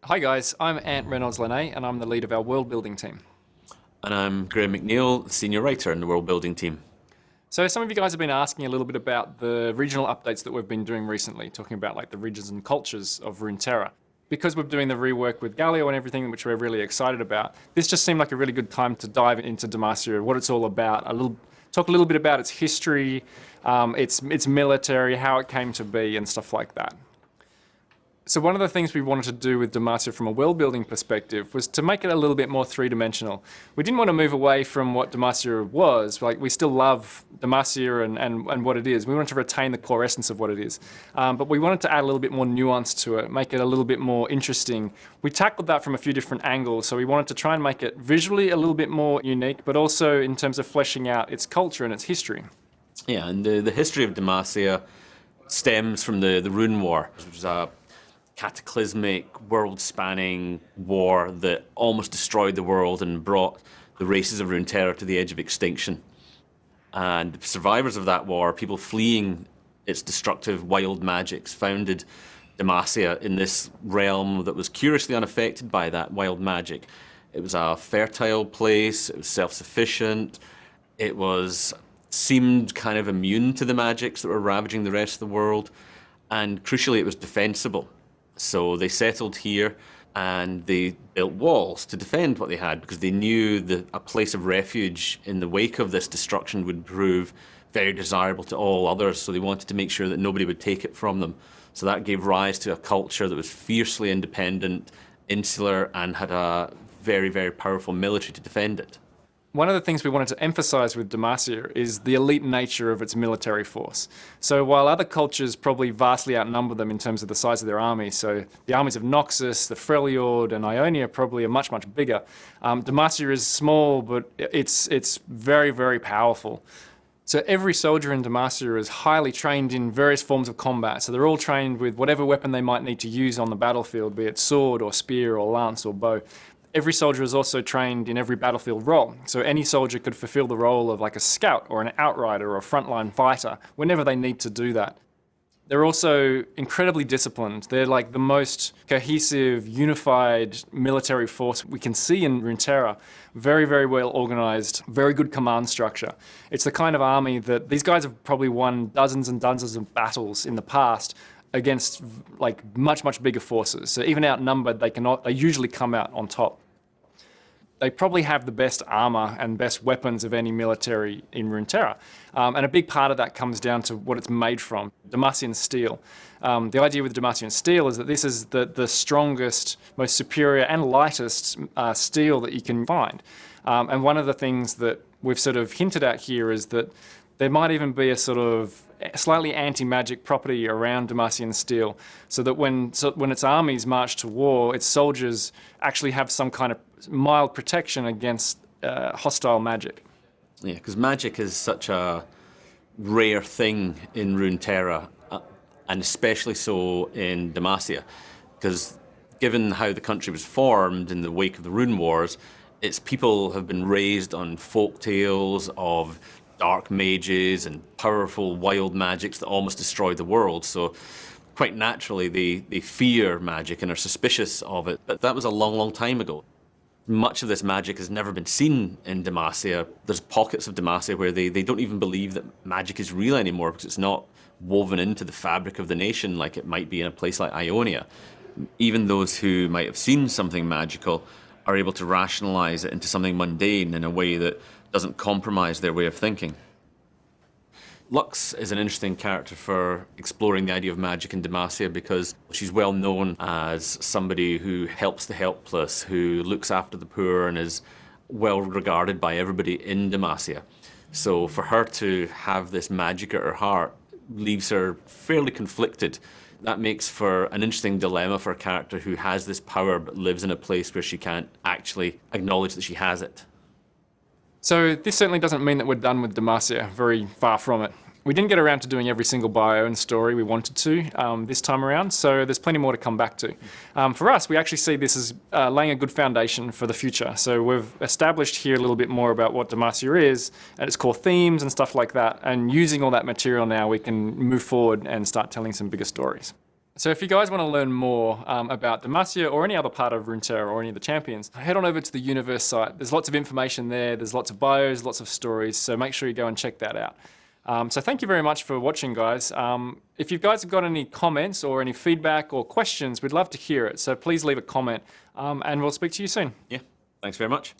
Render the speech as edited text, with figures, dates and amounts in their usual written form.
Hi guys, I'm Ant Reynolds-Lene and I'm the lead of our world building team. And I'm Graham McNeil, senior writer in the world building team. So some of you guys have been asking a little bit about the regional updates that we've been doing recently, talking about like the regions and cultures of Runeterra. Because we're doing the rework with Galio and everything, which we're really excited about, this just seemed like a really good time to dive into Demacia, what it's all about, talk a little bit about its history, its military, how it came to be and stuff like that. So one of the things we wanted to do with Demacia from a world building perspective was to make it a little bit more three-dimensional. We didn't want to move away from what Demacia was. Like, we still love Demacia and what it is. We wanted to retain the core essence of what it is. But we wanted to add a little bit more nuance to it, make it a little bit more interesting. We tackled that from a few different angles. So we wanted to try and make it visually a little bit more unique, but also in terms of fleshing out its culture and its history. Yeah, and the history of Demacia stems from the Rune War, which was a cataclysmic, world-spanning war that almost destroyed the world and brought the races of Runeterra to the edge of extinction. And the survivors of that war, people fleeing its destructive wild magics, founded Demacia in this realm that was curiously unaffected by that wild magic. It was a fertile place, it was self-sufficient, it seemed kind of immune to the magics that were ravaging the rest of the world, and crucially it was defensible. So they settled here and they built walls to defend what they had because they knew that a place of refuge in the wake of this destruction would prove very desirable to all others. So they wanted to make sure that nobody would take it from them. So that gave rise to a culture that was fiercely independent, insular, and had a very, very powerful military to defend it. One of the things we wanted to emphasize with Demacia is the elite nature of its military force. So while other cultures probably vastly outnumber them in terms of the size of their army, so the armies of Noxus, the Freljord and Ionia probably are much, much bigger. Demacia is small, but it's very, very powerful. So every soldier in Demacia is highly trained in various forms of combat. So they're all trained with whatever weapon they might need to use on the battlefield, be it sword or spear or lance or bow. Every soldier is also trained in every battlefield role. So any soldier could fulfill the role of like a scout or an outrider or a frontline fighter whenever they need to do that. They're also incredibly disciplined. They're like the most cohesive, unified military force we can see in Runeterra. Very, very well organized, very good command structure. It's the kind of army that these guys have probably won dozens and dozens of battles in the past against like much, much bigger forces. So even outnumbered, they usually come out on top. They probably have the best armor and best weapons of any military in Runeterra. And a big part of that comes down to what it's made from, Demacian steel. The idea with Demacian steel is that this is the strongest, most superior and lightest steel that you can find. And one of the things that we've sort of hinted at here is that there might even be a sort of slightly anti-magic property around Demacian steel, so that when its armies march to war, its soldiers actually have some kind of mild protection against hostile magic. Yeah, because magic is such a rare thing in Runeterra, and especially so in Demacia, because given how the country was formed in the wake of the Rune Wars, its people have been raised on folk tales of dark mages and powerful wild magics that almost destroyed the world. So quite naturally they fear magic and are suspicious of it. But that was a long, long time ago. Much of this magic has never been seen in Demacia. There's pockets of Demacia where they don't even believe that magic is real anymore because it's not woven into the fabric of the nation like it might be in a place like Ionia. Even those who might have seen something magical are able to rationalize it into something mundane in a way that doesn't compromise their way of thinking. Lux is an interesting character for exploring the idea of magic in Demacia because she's well known as somebody who helps the helpless, who looks after the poor and is well regarded by everybody in Demacia. So for her to have this magic at her heart leaves her fairly conflicted. That makes for an interesting dilemma for a character who has this power but lives in a place where she can't actually acknowledge that she has it. So this certainly doesn't mean that we're done with Demacia, very far from it. We didn't get around to doing every single bio and story we wanted to this time around, so there's plenty more to come back to. For us, we actually see this as laying a good foundation for the future. So we've established here a little bit more about what Demacia is, and its core themes and stuff like that, and using all that material now we can move forward and start telling some bigger stories. So if you guys want to learn more about Demacia or any other part of Runeterra or any of the champions, head on over to the Universe site. There's lots of information there. There's lots of bios, lots of stories. So make sure you go and check that out. So thank you very much for watching, guys. If you guys have got any comments or any feedback or questions, we'd love to hear it. So please leave a comment and we'll speak to you soon. Yeah, thanks very much.